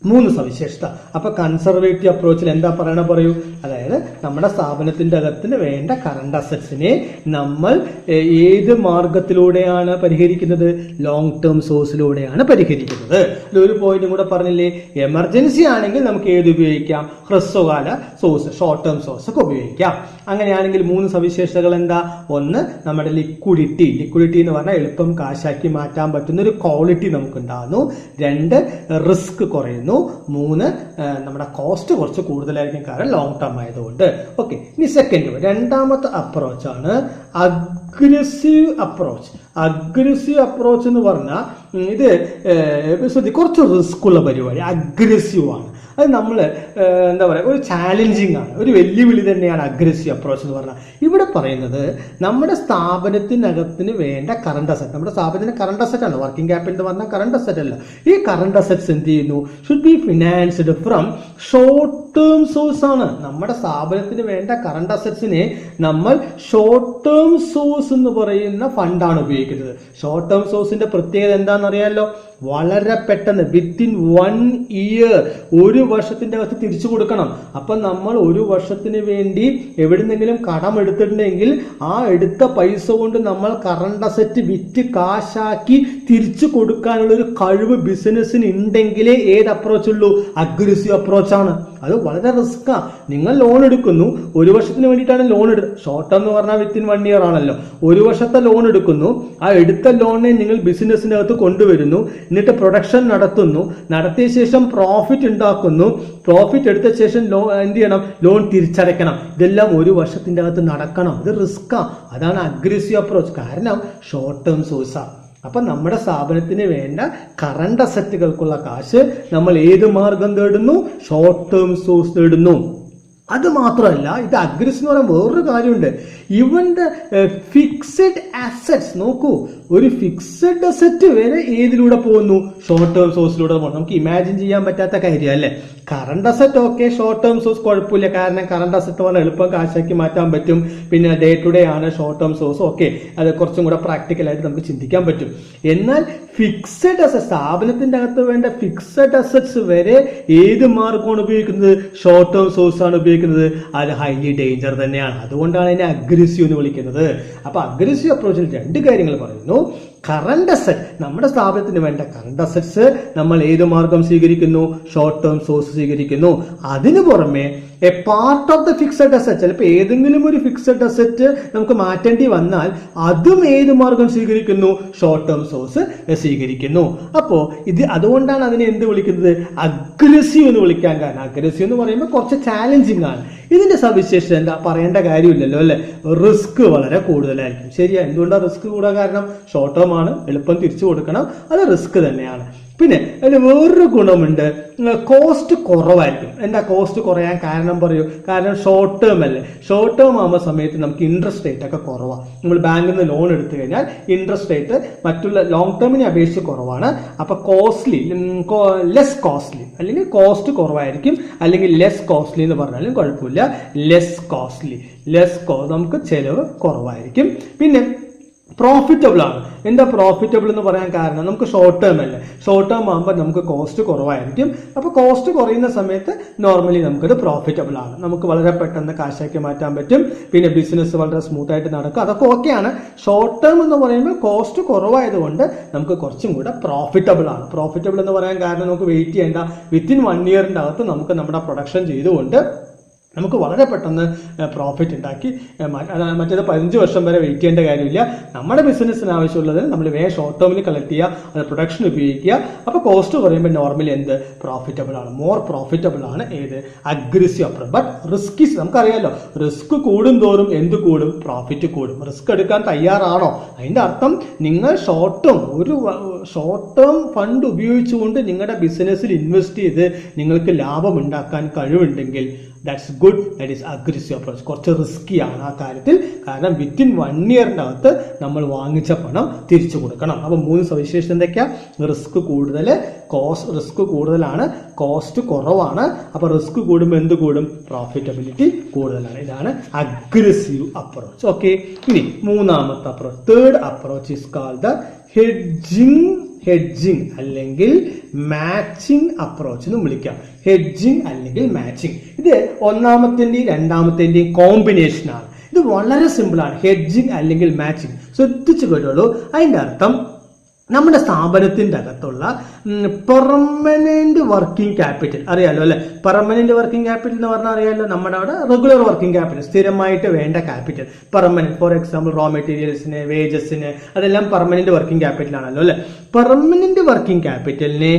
മൂന്ന് സവിശേഷത. അപ്പൊ കൺസർവേറ്റീവ് അപ്രോച്ചിൽ എന്താ പറയൂ, അതായത് നമ്മുടെ സ്ഥാപനത്തിന്റെ അകത്തിന് വേണ്ട കറണ്ട് അസറ്റ്സിനെ നമ്മൾ ഏത് മാർഗത്തിലൂടെയാണ് പരിഹരിക്കുന്നത്? ലോങ് ടേം സോഴ്സിലൂടെയാണ് പരിഹരിക്കുന്നത്. ഒരു പോയിന്റും കൂടെ പറഞ്ഞില്ലേ, എമർജൻസി ആണെങ്കിൽ നമുക്ക് ഏത് ഉപയോഗിക്കാം? ഹ്രസ്വകാല സോഴ്സ്, ഷോർട്ട് ടേം സോഴ്സ് ഒക്കെ ഉപയോഗിക്കാം. അങ്ങനെയാണെങ്കിൽ മൂന്ന് സവിശേഷതകൾ എന്താ? ഒന്ന്, നമ്മുടെ ലിക്വിഡിറ്റി എന്ന് പറഞ്ഞാൽ എളുപ്പം കാശാക്കി മാറ്റാൻ പറ്റുന്ന ഒരു ക്വാളിറ്റി നമുക്ക് ഉണ്ടാകുന്നു. രണ്ട്, റിസ്ക് കുറയുന്നു. മൂന്ന്, നമ്മുടെ കോസ്റ്റ് കുറച്ച് കൂടുതലായിരിക്കും, കാരണം ലോങ് ടേം ആയതുകൊണ്ട്. ഓക്കെ, ഇനി സെക്കൻഡ്, രണ്ടാമത്തെ അപ്രോച്ചാണ് അഗ്രസീവ് അപ്രോച്ച്. അഗ്രസീവ് അപ്രോച്ച് എന്ന് പറഞ്ഞാൽ ഇത് കുറച്ച് റിസ്ക് ഉള്ള പരിപാടി, അഗ്രസീവ് ആണ്. അത് നമ്മൾ എന്താ പറയുക, ഒരു ചാലഞ്ചിങ് ആണ്, ഒരു വെല്ലുവിളി തന്നെയാണ് അഗ്രസീവ് അപ്രോച്ച് എന്ന് പറഞ്ഞാൽ. ഇവിടെ പറയുന്നത് നമ്മുടെ സ്ഥാപനത്തിനകത്തിന് വേണ്ട കറണ്ട് അസറ്റ്, നമ്മുടെ സ്ഥാപനത്തിന് കറണ്ട് അസറ്റ് ആണ്, വർക്കിംഗ് ക്യാപിറ്റൽ എന്ന് പറഞ്ഞാൽ കറണ്ട് അസറ്റ് അല്ല. ഈ കറണ്ട് അസറ്റ്സ് എന്ത് ചെയ്യുന്നു? Should be financed from short term source ആണ്. നമ്മുടെ സ്ഥാപനത്തിന് വേണ്ട കറണ്ട് അസറ്റ്സിനെ നമ്മൾ ഷോർട്ട് ടേം സോഴ്സ് എന്ന് പറയുന്ന ഫണ്ടാണ് ഉപയോഗിക്കുന്നത്. ഷോർട്ട് ടേം സോഴ്സിന്റെ പ്രത്യേകത എന്താണെന്ന് അറിയാലോ? വളരെ പെട്ടെന്ന് വിത്തിൻ 1 ഇയർ, ഒരു വർഷത്തിന്റെ അകത്ത് തിരിച്ചു കൊടുക്കണം. അപ്പൊ നമ്മൾ ഒരു വർഷത്തിന് വേണ്ടി എവിടുന്നെങ്കിലും കടം എടുത്തിട്ടുണ്ടെങ്കിൽ ആ എടുത്ത പൈസ കൊണ്ട് നമ്മൾ കറണ്ട് അസറ്റ് വിറ്റ് കാശാക്കി തിരിച്ചു കൊടുക്കാനുള്ള ഒരു കഴിവ് ബിസിനസ്സിന് ഉണ്ടെങ്കിലേ ഏത് അപ്രോച്ച് ഉള്ളൂ? അഗ്രസീവ് അപ്രോച്ചാണ്. അത് വളരെ റിസ്ക്കാ. നിങ്ങൾ ലോൺ എടുക്കുന്നു, ഒരു വർഷത്തിന് വേണ്ടിയിട്ടാണ് ലോൺ എടുത്തത്. ഷോർട്ട് ടേം എന്ന് പറഞ്ഞാൽ വിത്തിൻ 1 ഇയർ ആണല്ലോ. ഒരു വർഷത്തെ ലോൺ എടുക്കുന്നു, ആ എടുത്ത ലോണിനെ നിങ്ങൾ ബിസിനസ്സിനകത്ത് കൊണ്ടുവരുന്നു, എന്നിട്ട് പ്രൊഡക്ഷൻ നടത്തുന്നു, നടത്തിയ ശേഷം പ്രോഫിറ്റ് ഉണ്ടാക്കുന്നു, പ്രോഫിറ്റ് എടുത്ത ശേഷം എന്ത് ചെയ്യണം? ലോൺ തിരിച്ചടയ്ക്കണം. ഇതെല്ലാം ഒരു വർഷത്തിന്റെ അകത്ത് നടക്കണം. ഇത് റിസ്ക്കാ. അതാണ് അഗ്രസീവ് അപ്രോച്ച്, കാരണം ഷോർട്ട് ടേം സോഴ്സാണ്. അപ്പൊ നമ്മുടെ സ്ഥാപനത്തിന് വേണ്ട കറണ്ട് അസറ്റുകൾക്കുള്ള കാശ് നമ്മൾ ഏത് മാർഗം തേടുന്നു? ഷോർട്ട് ടേം സോഴ്സ് തേടുന്നു. അത് മാത്രമല്ല, ഇത് അഗ്രസീവ് എന്ന് പറയാൻ വേറൊരു കാര്യമുണ്ട്. ഈവൻ ദ ഫിക്സഡ് അസറ്റ്സ്, നോക്കൂ, ഒരു ഫിക്സഡ് അസറ്റ് വരെ ഏതിലൂടെ പോകുന്നു? ഷോർട്ട് ടേം സോഴ്സിലൂടെ പോകുന്നു. നമുക്ക് ഇമാജിൻ ചെയ്യാൻ പറ്റാത്ത കാര്യം അല്ലേ? Current asset okay, short term source കുഴപ്പമില്ല, കാരണം കറണ്ട് അസറ്റ് പറഞ്ഞാൽ എളുപ്പം കാശാക്കി മാറ്റാൻ പറ്റും. പിന്നെ ഡേ ടു ഡേ ആണ് ഷോർട്ട് ടേം സോഴ്സ്, ഓക്കെ, അത് കുറച്ചും കൂടെ പ്രാക്ടിക്കലായിട്ട് നമുക്ക് ചിന്തിക്കാൻ പറ്റും. എന്നാൽ ഫിക്സഡ് അസറ്റ്, സ്ഥാപനത്തിന്റെ അകത്ത് വേണ്ട ഫിക്സഡ് അസറ്റ്സ് വരെ ഏത് മാർഗമാണ് ഉപയോഗിക്കുന്നത്? ഷോർട്ട് ടേം സോഴ്സ് ആണ് ഉപയോഗിക്കുന്നത്. അത് ഹൈലി ഡേഞ്ചർ തന്നെയാണ്. അതുകൊണ്ടാണ് അതിനെ അഗ്രസീവ് എന്ന് വിളിക്കുന്നത്. അപ്പൊ അഗ്രസീവ് അപ്രോച്ചിൽ രണ്ട് കാര്യങ്ങൾ പറയുന്നു. കറണ്ട് അസറ്റ്, നമ്മുടെ സ്ഥാപനത്തിന് വേണ്ട കറണ്ട് അസറ്റ്സ് നമ്മൾ ഏത് മാർഗം സ്വീകരിക്കുന്നു? ഷോർട്ട് ടേം സോഴ്സ് സ്വീകരിക്കുന്നു. അതിനു പുറമെ A part of the fixed asset, ചിലപ്പോൾ ഏതെങ്കിലും ഒരു ഫിക്സഡ് അസറ്റ് നമുക്ക് മാറ്റേണ്ടി വന്നാൽ അതും ഏത് മാർഗം സ്വീകരിക്കുന്നു? ഷോർട്ട് ടേം സോഴ്സ് സ്വീകരിക്കുന്നു. അപ്പോ ഇത് അതുകൊണ്ടാണ് അതിനെ എന്ത് വിളിക്കുന്നത്? അഗ്രസീവ് എന്ന് വിളിക്കാൻ കാരണം. അഗ്രസീവ് എന്ന് പറയുമ്പോൾ കുറച്ച് ചാലഞ്ചിങ് ആണ്. ഇതിന്റെ സവിശേഷത എന്താ? പറയേണ്ട കാര്യമില്ലല്ലോ അല്ലെ? റിസ്ക് വളരെ കൂടുതലായിരിക്കും. ശരിയാ, എന്തുകൊണ്ടാണ് റിസ്ക് കൂടാൻ കാരണം? ഷോർട്ട് ടേം ആണ്, എളുപ്പം തിരിച്ചു കൊടുക്കണം, അത് റിസ്ക് തന്നെയാണ്. പിന്നെ അതിന് വേറൊരു ഗുണമുണ്ട്, കോസ്റ്റ് കുറവായിരിക്കും. എന്താ കോസ്റ്റ് കുറയാൻ കാരണം പറയൂ? കാരണം ഷോർട്ട് ടേം അല്ലേ. ഷോർട്ട് ടേം ആകുമ്പോൾ സമയത്ത് നമുക്ക് ഇൻട്രസ്റ്റ് റേറ്റ് ഒക്കെ കുറവാണ്. നമ്മൾ ബാങ്കിൽ നിന്ന് ലോൺ എടുത്തു കഴിഞ്ഞാൽ ഇൻട്രസ്റ്റ് റേറ്റ് മറ്റുള്ള ലോങ് ടേമിനെ അപേക്ഷിച്ച് കുറവാണ്. അപ്പൊ ലെസ് കോസ്റ്റ്ലി, അല്ലെങ്കിൽ കോസ്റ്റ് കുറവായിരിക്കും, അല്ലെങ്കിൽ ലെസ് കോസ്റ്റ്ലി എന്ന് പറഞ്ഞാലും കുഴപ്പമില്ല. നമുക്ക് ചെലവ് കുറവായിരിക്കും. പിന്നെ പ്രോഫിറ്റബിൾ ആണ്. എന്താ പ്രോഫിറ്റബിൾ എന്ന് പറയാൻ കാരണം? നമുക്ക് ഷോർട്ട് ടേം അല്ലേ, ഷോർട്ട് ടേം ആകുമ്പോൾ നമുക്ക് കോസ്റ്റ് കുറവായിരിക്കും. അപ്പോൾ കോസ്റ്റ് കുറയുന്ന സമയത്ത് നോർമലി നമുക്കത് പ്രോഫിറ്റബിൾ ആണ്. നമുക്ക് വളരെ പെട്ടെന്ന് കാശാക്കി മാറ്റാൻ പറ്റും. പിന്നെ ബിസിനസ് വളരെ സ്മൂത്ത് ആയിട്ട് നടക്കും. അതൊക്കെ ഓക്കെയാണ്. ഷോർട്ട് ടേം എന്ന് പറയുമ്പോൾ കോസ്റ്റ് കുറവായതുകൊണ്ട് നമുക്ക് കുറച്ചും കൂടെ പ്രോഫിറ്റബിൾ ആണ്. പ്രോഫിറ്റബിൾ എന്ന് പറയാൻ കാരണം നമുക്ക് വെയിറ്റ് ചെയ്യേണ്ട, വിത്തിൻ 1 ഇയറിന്റെ അകത്ത് നമുക്ക് നമ്മുടെ പ്രൊഡക്ഷൻ ചെയ്തുകൊണ്ട് നമുക്ക് വളരെ പെട്ടെന്ന് പ്രോഫിറ്റ് ഉണ്ടാക്കി മറ്റേത് 15 വർഷം വരെ വെയിറ്റ് ചെയ്യേണ്ട കാര്യമില്ല. നമ്മുടെ ബിസിനസ്സിന് ആവശ്യമുള്ളത് നമ്മൾ വേഗം ഷോർട്ട് ടേമിൽ കളക്ട് ചെയ്യുക, അത് പ്രൊഡക്ഷൻ ഉപയോഗിക്കുക. അപ്പോൾ കോസ്റ്റ് കുറയുമ്പോൾ നോർമലി എന്ത് പ്രോഫിറ്റബിൾ ആണ്, മോർ പ്രോഫിറ്റബിൾ ആണ് ഏത് അഗ്രസീവ് അപ്രോച്ച്. ബട്ട് റിസ്ക് നമുക്കറിയാലോ, റിസ്ക് കൂടും തോറും എന്ത് കൂടും? പ്രോഫിറ്റ് കൂടും. റിസ്ക് എടുക്കാൻ തയ്യാറാണോ? അതിന്റെ അർത്ഥം നിങ്ങൾ ഷോർട്ട് ടേം ഫണ്ട് ഉപയോഗിച്ചുകൊണ്ട് നിങ്ങളുടെ ബിസിനസ്സിൽ ഇൻവെസ്റ്റ് ചെയ്ത് നിങ്ങൾക്ക് ലാഭം ഉണ്ടാക്കാൻ കഴിവുണ്ടെങ്കിൽ that's good. That is aggressive approach. കുറച്ച് റിസ്കിയാണ് ആ കാര്യത്തിൽ, കാരണം വിത്തിൻ 1 ഇയറിന്റെ അകത്ത് നമ്മൾ വാങ്ങിച്ച പണം തിരിച്ചു കൊടുക്കണം. അപ്പൊ 3 സവിശേഷത എന്തൊക്കെയാ? റിസ്ക് കൂടുതലാണ്, കോസ്റ്റ് കുറവാണ്. അപ്പൊ റിസ്ക് കൂടുമ്പോൾ എന്ത് കൂടും? പ്രോഫിറ്റബിലിറ്റി കൂടുതലാണ്. ഇതാണ് അഗ്രസീവ് അപ്രോച്ച്. ഓക്കെ, ഇനി മൂന്നാമത്തെ approach, third approach is called the hedging hedging അല്ലെങ്കിൽ മാച്ചിങ് അപ്രോച്ച് എന്ന് വിളിക്കാം. ഹെഡ്ജിങ് അല്ലെങ്കിൽ മാച്ചിങ്, ഇത് ഒന്നാമത്തേന്റെയും രണ്ടാമത്തേന്റെയും കോമ്പിനേഷൻ ആണ്. ഇത് വളരെ സിമ്പിൾ ആണ്, ഹെഡ്ജിങ് അല്ലെങ്കിൽ മാച്ചിങ്. ശ്രദ്ധിച്ചു കേട്ടോളൂ. അതിന്റെ അർത്ഥം നമ്മുടെ സ്ഥാപനത്തിന്റെ അകത്തുള്ള പെർമനന്റ് വർക്കിംഗ് ക്യാപിറ്റൽ അറിയാലോ അല്ലെ. പെർമനന്റ് വർക്കിംഗ് ക്യാപിറ്റൽ എന്ന് പറഞ്ഞാൽ അറിയാലോ, നമ്മുടെ അവിടെ റെഗുലർ വർക്കിംഗ് ക്യാപിറ്റൽ, സ്ഥിരമായിട്ട് വേണ്ട capital permanent. For example raw മെറ്റീരിയൽസിന്, വേജസിന്, അതെല്ലാം പെർമനന്റ് വർക്കിംഗ് ക്യാപിറ്റൽ ആണല്ലോ അല്ലെ. പെർമനന്റ് വർക്കിംഗ് ക്യാപിറ്റലിനെ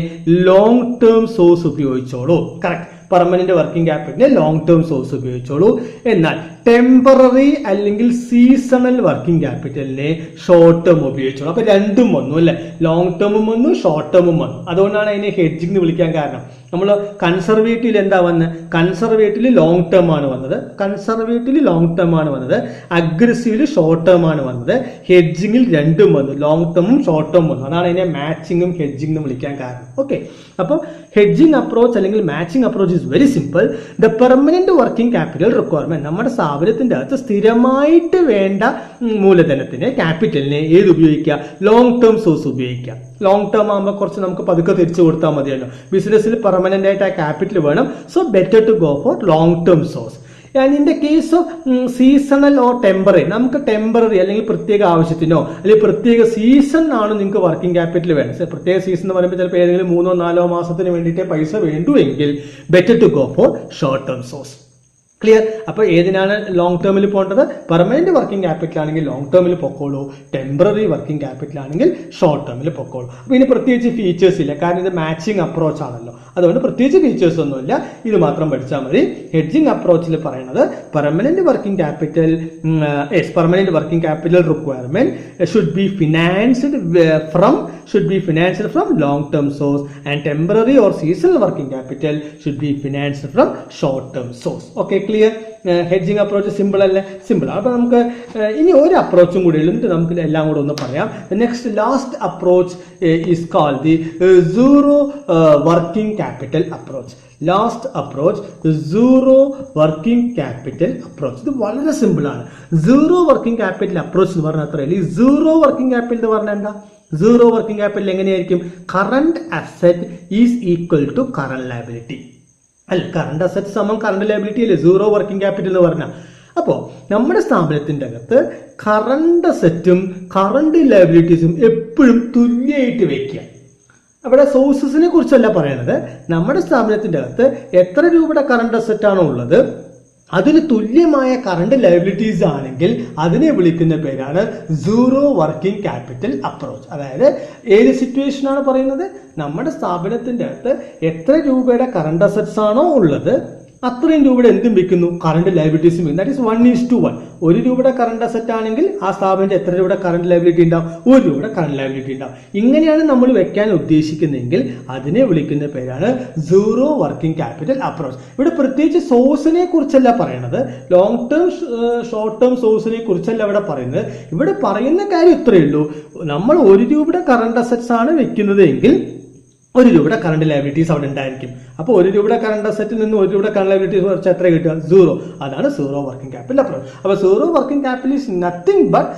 ലോങ് ടേം സോഴ്സ് ഉപയോഗിച്ചോളൂ. കറക്റ്റ്, പെർമനന്റ് വർക്കിംഗ് ക്യാപിറ്റലിനെ ലോങ് ടേം സോഴ്സ് ഉപയോഗിച്ചോളൂ. എന്നാൽ ടെമ്പററി അല്ലെങ്കിൽ സീസണൽ വർക്കിംഗ് ക്യാപിറ്റലിനെ ഷോർട്ട് ടേം ഉപയോഗിച്ചോളൂ. അപ്പൊ രണ്ടും വന്നു അല്ലെ, ലോങ് ടേമും വന്നു, ഷോർട്ട് ടേമും വന്നു. അതുകൊണ്ടാണ് അതിനെ ഹെഡ്ജിങ് എന്ന് വിളിക്കാൻ കാരണം. നമ്മൾ കൺസർവേറ്റീവിൽ എന്താ വന്നത്? കൺസർവേറ്റീവിൽ ലോങ് ടേം ആണ് വന്നത്, കൺസർവേറ്റീവിൽ ലോങ് ടേം ആണ് വന്നത്. അഗ്രസീവിൽ ഷോർട്ട് ടേം ആണ് വന്നത്. ഹെഡ്ജിങ്ങിൽ രണ്ടും വന്നു, ലോങ് ടേമും ഷോർട്ട് ടേമും വന്നു. അതാണ് അതിനെ മാച്ചിങ്ങും ഹെഡ്ജിങ് എന്ന് വിളിക്കാൻ കാരണം. ഓക്കെ, അപ്പോൾ ഹെഡ്ജിങ് അപ്രോച്ച് അല്ലെങ്കിൽ matching approach is very simple. The permanent working capital requirement, നമ്മുടെ സ്ഥാപനത്തിന്റെ അകത്ത് സ്ഥിരമായിട്ട് വേണ്ട മൂലധനത്തിന്, ക്യാപിറ്റലിനെ ഏത് ഉപയോഗിക്കുക? ലോങ് ടേം സോഴ്സ് ഉപയോഗിക്കുക. ലോങ് ടേം ആകുമ്പോൾ കുറച്ച് നമുക്ക് പതുക്കെ തിരിച്ചു കൊടുത്താൽ മതിയല്ലോ. ബിസിനസ്സിൽ പെർമനന്റ് ആയിട്ട് ആ ക്യാപിറ്റൽ വേണം. So better to go for long term source. And in the case of seasonal or temporary, നമുക്ക് ടെമ്പററി അല്ലെങ്കിൽ പ്രത്യേക ആവശ്യത്തിനോ അല്ലെങ്കിൽ പ്രത്യേക സീസണിനാണ് നിങ്ങൾക്ക് വർക്കിംഗ് ക്യാപിറ്റൽ വേണം. പ്രത്യേക സീസൺ എന്ന് പറയുമ്പോൾ ചിലപ്പോൾ ഏതെങ്കിലും 3-4 മാസത്തിന് വേണ്ടിയിട്ട് പൈസ വേണ്ടുവെങ്കിൽ better to go for short term source. Clear? അപ്പൊ ഏതിനാണ് ലോങ് ടേമിൽ പോകേണ്ടത്? പെർമനന്റ് വർക്കിംഗ് ക്യാപിറ്റൽ ആണെങ്കിൽ ലോങ് ടേമിൽ പൊക്കോളൂ, ടെമ്പററി വർക്കിംഗ് ക്യാപിറ്റൽ ആണെങ്കിൽ ഷോർട്ട് ടേമിൽ പൊക്കോളൂ. അപ്പൊ ഇതിന് പ്രത്യേകിച്ച് ഫീച്ചേഴ്സ് ഇല്ല, കാരണം ഇത് മാച്ചിങ് അപ്രോച്ച് ആണല്ലോ. അതുകൊണ്ട് പ്രത്യേകിച്ച് ഫീച്ചേഴ്സ് ഒന്നുമില്ല, ഇത് മാത്രം പഠിച്ചാൽ മതി. ഹെഡ്ജിങ് അപ്രോച്ചിൽ പറയുന്നത് permanent working capital permanent working capital requirement should be financed from long term source and temporary or seasonal working capital should be financed from short term source. Okay, clear? Hedging approach simple അല്ലേ? സിമ്പിൾ. അപ്പൊ നമുക്ക് ഇനി ഒരു അപ്രോച്ചും കൂടി എന്നിട്ട് നമുക്ക് എല്ലാം കൂടെ ഒന്ന് പറയാം. Next last approach is called the zero working capital approach. Last approach zero working capital approach. ഇത് വളരെ സിമ്പിൾ ആണ്. സീറോ വർക്കിംഗ് ക്യാപിറ്റൽ അപ്രോച്ച് എന്ന് പറഞ്ഞാൽ അത്രയല്ല. ഈ സീറോ വർക്കിംഗ് ക്യാപിറ്റൽ എന്ന് പറഞ്ഞാൽ എന്താ? സീറോ വർക്കിംഗ് ക്യാപിറ്റൽ എങ്ങനെയായിരിക്കും? Current asset is equal to current liability അല്ല, കറണ്ട് അസറ്റ് സമം കറണ്ട് ലയബിലിറ്റി അല്ലേ സീറോ വർക്കിംഗ് ക്യാപിറ്റൽ എന്ന് പറഞ്ഞാൽ. അപ്പോൾ നമ്മുടെ സ്ഥാപനത്തിന്റെ അകത്ത് കറണ്ട് അസറ്റും കറണ്ട് ലയബിലിറ്റീസും എപ്പോഴും തുല്യമായിട്ട് വെക്കുക. അവിടെ സോഴ്സസിനെ കുറിച്ചല്ല പറയണത്. നമ്മുടെ സ്ഥാപനത്തിന്റെ അകത്ത് എത്ര രൂപയുടെ കറണ്ട് അസറ്റ് ആണോ ഉള്ളത് അതിന് തുല്യമായ കറണ്ട് ലയബിലിറ്റീസ് ആണെങ്കിൽ അതിനെ വിളിക്കുന്ന പേരാണ് സീറോ വർക്കിംഗ് ക്യാപിറ്റൽ അപ്രോച്ച്. അതായത് ഏത് സിറ്റുവേഷൻ ആണ് പറയുന്നത്? നമ്മുടെ സ്ഥാപനത്തിന്റെ അകത്ത് എത്ര രൂപയുടെ കറണ്ട് അസറ്റ്സ് ആണോ ഉള്ളത് അത്രയും രൂപയുടെ എന്തും വെക്കുന്നു? കറണ്ട് ലയബിലിറ്റീസും വെക്കുന്നു. That is 1:1. 1 രൂപയുടെ കറണ്ട് അസറ്റ് ആണെങ്കിൽ ആ സ്ഥാപനത്തിൽ എത്ര രൂപയുടെ കറണ്ട് ലയബിലിറ്റി ഉണ്ടാവും? 1 രൂപയുടെ കറണ്ട് ലയബിലിറ്റി ഉണ്ടാവും. ഇങ്ങനെയാണ് നമ്മൾ വെക്കാൻ ഉദ്ദേശിക്കുന്നതെങ്കിൽ അതിനെ വിളിക്കുന്ന പേരാണ് സീറോ വർക്കിംഗ് ക്യാപിറ്റൽ അപ്രോച്ച്. ഇവിടെ പ്രത്യേകിച്ച് സോഴ്സിനെ കുറിച്ചല്ല പറയണത്, ലോങ് ടേം ഷോർട്ട് ടേം സോഴ്സിനെ കുറിച്ചല്ല ഇവിടെ പറയുന്നത്. ഇവിടെ പറയുന്ന കാര്യം ഇത്രയേ ഉള്ളൂ. നമ്മൾ 1 രൂപയുടെ കറണ്ട് അസറ്റ്സ് ആണ് വെക്കുന്നത് എങ്കിൽ 1 രൂപയുടെ കറണ്ട് ലയബിലിറ്റീസ് അവിടെ ഉണ്ടായിരിക്കും. അപ്പോൾ 1 രൂപയുടെ കറണ്ട് അസറ്റിൽ നിന്ന് 1 രൂപയുടെ കറണ്ട് ലയബിലിറ്റീസ് കുറച്ച് എത്ര കിട്ടുക? 0. അതാണ് സീറോ വർക്കിംഗ് ക്യാപിറ്റൽ അപ്രോച്ച്. അപ്പോൾ zero working capital is nothing but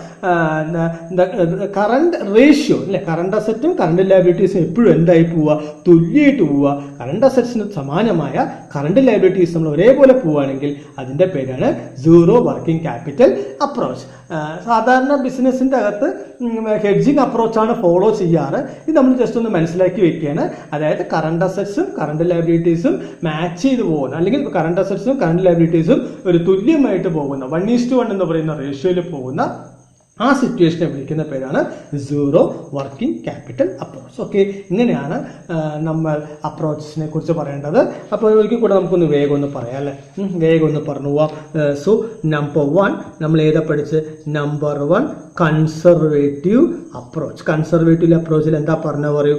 current ratio അല്ലെ. കറണ്ട് അസറ്റും കറണ്ട് ലയബിലിറ്റീസും എപ്പോഴും എന്തായി പോവുക? തുല്യമായിട്ട് പോവുക. കറണ്ട് അസറ്റ്സിന് സമാനമായ കറണ്ട് ലയബിലിറ്റീസ് നമ്മൾ ഒരേപോലെ പോവുകയാണെങ്കിൽ അതിന്റെ പേരാണ് സീറോ വർക്കിംഗ് ക്യാപിറ്റൽ അപ്രോച്ച്. സാധാരണ ബിസിനസിന്റെ അകത്ത് ഹെഡ്ജിങ് അപ്രോച്ചാണ് ഫോളോ ചെയ്യാറ്. ഇത് നമ്മൾ ജസ്റ്റ് ഒന്ന് മനസ്സിലാക്കി വെക്കുകയാണ്. അതായത് കറണ്ട് അസറ്റ്സും കറണ്ട് ലയബിലിറ്റീസും മാച്ച് ചെയ്ത് പോകുന്ന, അല്ലെങ്കിൽ കറണ്ട് അസറ്റ്സും കറണ്ട് ലയബിലിറ്റീസും ഒരു തുല്യമായിട്ട് പോകുന്ന 1:1 എന്ന് പറയുന്ന റേഷ്യോയിൽ പോകുന്ന ആ സിറ്റുവേഷനെ വിളിക്കുന്ന പേരാണ് zero working capital approach. Okay, ഇങ്ങനെയാണ് നമ്മൾ അപ്രോച്ചിനെ കുറിച്ച് പറയേണ്ടത്. അപ്പോൾ ഒരിക്കൽ കൂടെ നമുക്കൊന്ന് വേഗം ഒന്ന് പറയാം അല്ലേ, വേഗം ഒന്ന് പറഞ്ഞു പോവാം. സോ നമ്പർ 1 നമ്മൾ ഏതാ പഠിച്ച്? Number 1 conservative approach. കൺസർവേറ്റീവ് അപ്രോച്ചിൽ എന്താ പറഞ്ഞ പറയൂ?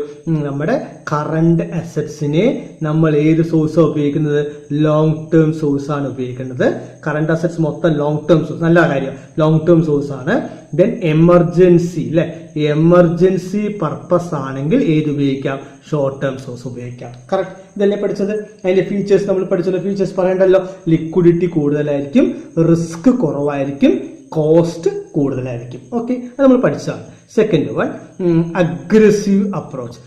നമ്മുടെ കറണ്ട് അസറ്റ്സിനെ നമ്മൾ ഏത് സോഴ്സാണ് ഉപയോഗിക്കുന്നത്? ലോങ് ടേം സോഴ്സ് ആണ് ഉപയോഗിക്കുന്നത്. കറണ്ട് അസറ്റ്സ് മൊത്തം ലോങ് ടേം സോഴ്സ്, നല്ല കാര്യം, ലോങ് ടേം സോഴ്സ് ആണ്. ദെൻ എമർജൻസി അല്ലെ, എമർജൻസി പർപ്പസ് ആണെങ്കിൽ ഏത് ഉപയോഗിക്കാം? ഷോർട്ട് ടേം സോഴ്സ് ഉപയോഗിക്കാം. കറക്റ്റ്, ഇതല്ലേ പഠിച്ചത്? അതിന്റെ ഫീച്ചേഴ്സ് നമ്മൾ പഠിച്ചത്. ഫീച്ചേഴ്സ് പറയണ്ടല്ലോ. ലിക്വിഡിറ്റി കൂടുതലായിരിക്കും, റിസ്ക് കുറവായിരിക്കും, കോസ്റ്റ് കൂടുതലായിരിക്കും. ഓക്കെ, അത് നമ്മൾ പഠിച്ചതാണ്. Second one aggressive approach.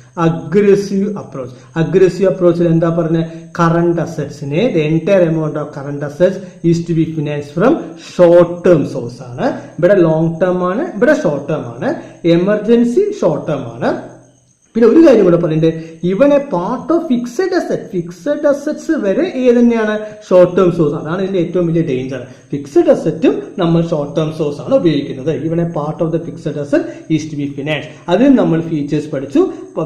Aggressive അപ്രോച്ചിൽ എന്താ പറഞ്ഞത്? കറണ്ട് അസറ്റ്സിനെ the entire amount of current assets is to be finance from short term source ആണ്. ഇവിടെ ലോങ് ടേം ആണ്, ഇവിടെ ഷോർട്ട് ടേം ആണ്. എമർജൻസി ഷോർട്ട് ടേം ആണ്. പിന്നെ ഒരു കാര്യം കൂടെ പറയുന്നുണ്ട്, even a part of fixed assets വരെ തന്നെയാണ് ഷോർട്ട് ടേം സോഴ്സ്. അതാണ് ഇതിന്റെ ഏറ്റവും വലിയ ഡേഞ്ചർ. ഫിക്സഡ് അസറ്റും നമ്മൾ ഷോർട്ട് ടേം സോഴ്സ് ആണ് ഉപയോഗിക്കുന്നത്. Even a part of the fixed asset is to be finance. അതിന് നമ്മൾ ഫീച്ചേഴ്സ് പഠിച്ചു.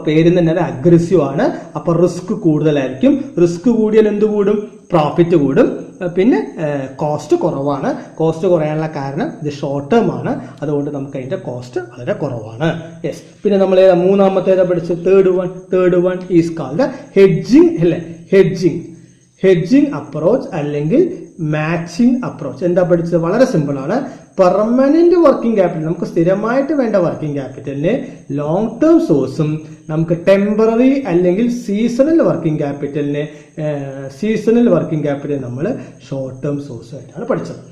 പേര് തന്നെ അഗ്രസീവ് ആണ്. അപ്പൊ റിസ്ക് കൂടുതലായിരിക്കും. റിസ്ക് കൂടിയാൽ എന്ത് കൂടും? പ്രോഫിറ്റ് കൂടും. പിന്നെ കോസ്റ്റ് കുറവാണ്. കോസ്റ്റ് കുറയാനുള്ള കാരണം ഇത് ഷോർട്ട് ടേം ആണ്. അതുകൊണ്ട് നമുക്ക് അതിന്റെ കോസ്റ്റ് വളരെ കുറവാണ്. യെസ്. പിന്നെ നമ്മൾ മൂന്നാമത്തേതാ പഠിച്ചത്? Third one is called hedging അല്ലേ? ഹെഡ്ജിങ് അപ്രോച്ച് അല്ലെങ്കിൽ മാച്ചിങ് അപ്രോച്ച്. എന്താ പഠിച്ചത്? വളരെ സിമ്പിൾ ആണ്. പെർമനന്റ് വർക്കിംഗ് ക്യാപിറ്റൽ, നമുക്ക് സ്ഥിരമായിട്ട് വേണ്ട വർക്കിംഗ് ക്യാപിറ്റലിന് ലോങ് ടേം സോഴ്സും നമുക്ക് ടെമ്പററി അല്ലെങ്കിൽ സീസണൽ വർക്കിംഗ് ക്യാപിറ്റലിന് നമ്മൾ ഷോർട്ട് ടേം സോഴ്സ് ആയിട്ടാണ് പഠിച്ചത്.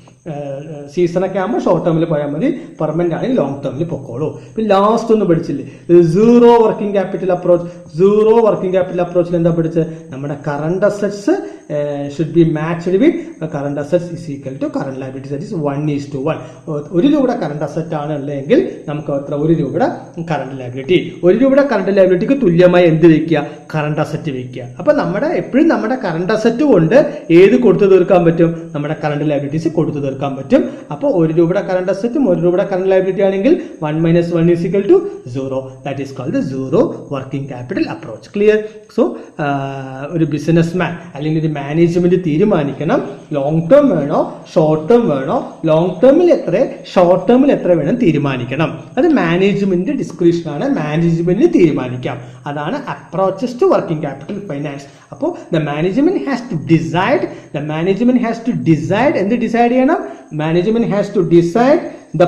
സീസണൊക്കെ ആകുമ്പോൾ ഷോർട്ട് ടേമിൽ പോയാൽ മതി, പെർമനന്റ് ആണെങ്കിൽ ലോങ് ടേമിൽ പൊക്കോളൂ. പിന്നെ ലാസ്റ്റ് ഒന്ന് പഠിച്ചില്ലേ, സീറോ വർക്കിംഗ് ക്യാപിറ്റൽ അപ്രോച്ചിൽ എന്താ പഠിച്ചത്? നമ്മുടെ current assets should be matched with current assets is equal to current liabilities, that is 1:1. ഒരു രൂപയുടെ കറണ്ട് അസറ്റ് ആണ് ഉള്ളതെങ്കിൽ നമുക്ക് എത്ര? ഒരു രൂപയുടെ കറണ്ട് ലയബിലിറ്റി. ഒരു രൂപയുടെ കറണ്ട് ലയബിലിറ്റിക്ക് തുല്യമായി എന്ത് വെക്കുക? കറണ്ട് അസറ്റ് വെക്കുക. അപ്പൊ എപ്പോഴും നമ്മുടെ കറണ്ട് അസറ്റ് കൊണ്ട് ഏത് കൊടുത്തു തീർക്കാൻ പറ്റും? നമ്മുടെ കറണ്ട് ലയബിലിറ്റീസ് കൊടുത്തു തീർക്കാൻ പറ്റും. അപ്പോൾ ഒരു രൂപയുടെ കറണ്ട് അസറ്റും ഒരു രൂപയുടെ കറണ്ട് ലയബിലിറ്റി ആണെങ്കിൽ 1 - 1 is equal to 0. That is called the zero working capital approach. Clear? So ഒരു ബിസിനസ്മാൻ അല്ലെങ്കിൽ ഒരു മാനേജ്മെന്റ് തീരുമാനിക്കണം, ലോങ് ടേം വേണോ ഷോർട്ട് ടേം വേണോ, ലോങ് ടേമിൽ എത്ര ഷോർട്ട് ടേമിൽ എത്ര വേണം തീരുമാനിക്കണം. അത് മാനേജ്മെന്റ് ഡിസ്ക്രിപ്ഷൻ ആണ്, മാനേജ്മെന്റിന് തീരുമാനിക്കാം. അതാണ് approaches to working capital finance. അപ്പോൾ the management has to decide എന്ത് ഡിസൈഡ് ചെയ്യണം? Management has to decide the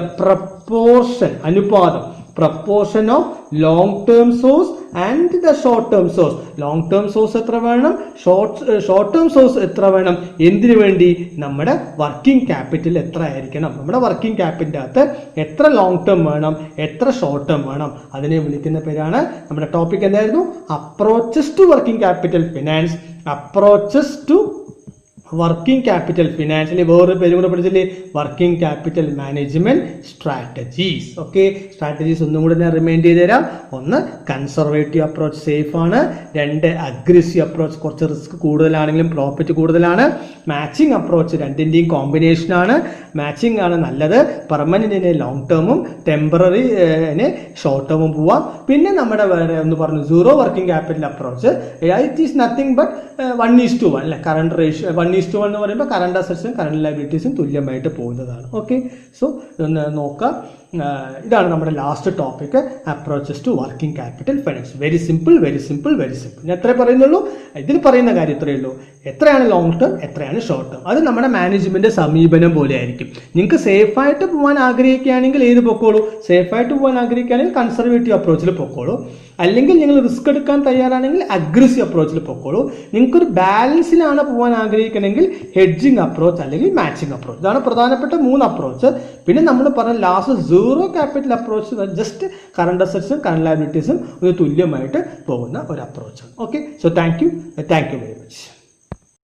proportion of long term source and the short term source. long term source എത്ര വേണം? short term source എത്ര വേണം? എന്തിനു വേണ്ടി? നമ്മുടെ വർക്കിംഗ് ക്യാപിറ്റൽ എത്ര ആയിരിക്കണം? നമ്മുടെ വർക്കിംഗ് ക്യാപിറ്റലിന്റെ അകത്ത് എത്ര ലോങ് ടേം വേണം, എത്ര ഷോർട്ട് ടേം വേണം? അതിനെ വിളിക്കുന്ന പേരാണ്, നമ്മുടെ ടോപ്പിക് എന്തായിരുന്നു? Approaches to working capital finance. Approaches to working capital ഫിനാൻസിലെ വേറൊരു പേര് കൂടെ പഠിച്ചില്ലേ? Working capital management strategies. Okay, strategies ഒന്നും കൂടെ ഞാൻ റിമൈൻഡ് ചെയ്ത് തരാം. ഒന്ന്, കൺസർവേറ്റീവ് അപ്രോച്ച് സേഫ് ആണ്. 2, അഗ്രസീവ് അപ്രോച്ച് കുറച്ച് റിസ്ക് കൂടുതലാണെങ്കിലും പ്രോഫിറ്റ് കൂടുതലാണ്. മാച്ചിങ് അപ്രോച്ച് രണ്ടിന്റെയും കോമ്പിനേഷൻ ആണ്. മാച്ചിങ് ആണ് നല്ലത്. പെർമനന്റിന് ലോങ് ടേമും ടെമ്പററിന് ഷോർട്ട് ടേമും പോവാം. പിന്നെ നമ്മുടെ വേറെ ഒന്ന് പറഞ്ഞു, zero working capital approach. It is nothing but 1:1 അല്ലെ? കറണ്ട് റേഷ്യോ 1:1 എന്ന് പറയുമ്പോൾ കറണ്ട് അസറ്റ്സും കറണ്ട് ലയബിലിറ്റീസും തുല്യമായിട്ട് പോകുന്നതാണ്. ഓക്കെ, സോ ഒന്ന് നോക്കാം. ഇതാണ് നമ്മുടെ last topic, approaches to working capital finance. Very simple. ഞാൻ എത്ര പറയുന്നുള്ളൂ? ഇതിൽ പറയുന്ന കാര്യം ഇത്രയേ ഉള്ളൂ. എത്രയാണ് ലോങ് ടേം, എത്രയാണ് ഷോർട്ട് ടേം, അത് നമ്മുടെ മാനേജ്മെന്റ് സമീപനം പോലെ ആയിരിക്കും. നിങ്ങൾക്ക് സേഫായിട്ട് പോകാൻ ആഗ്രഹിക്കുകയാണെങ്കിൽ ഏത് പൊക്കോളൂ? സേഫായിട്ട് പോകാൻ ആഗ്രഹിക്കുകയാണെങ്കിൽ കൺസർവേറ്റീവ് അപ്രോച്ചിൽ പൊക്കോളൂ. അല്ലെങ്കിൽ നിങ്ങൾ റിസ്ക് എടുക്കാൻ തയ്യാറാണെങ്കിൽ അഗ്രസീവ് അപ്രോച്ചിൽ പൊക്കോളൂ. നിങ്ങൾക്കൊരു ബാലൻസിലാണ് പോകാൻ ആഗ്രഹിക്കണമെങ്കിൽ ഹെഡ്ജിങ് അപ്രോച്ച് അല്ലെങ്കിൽ മാച്ചിങ് അപ്രോച്ച്. ഇതാണ് പ്രധാനപ്പെട്ട 3 അപ്രോച്ച്. പിന്നെ നമ്മൾ പറഞ്ഞ last zero capital approach, just current അസറ്റ്സും കറണ്ട് ലയബിലിറ്റീസും തുല്യമായിട്ട് പോകുന്ന ഒരു അപ്രോച്ചാണ്. Okay, so thank you very much.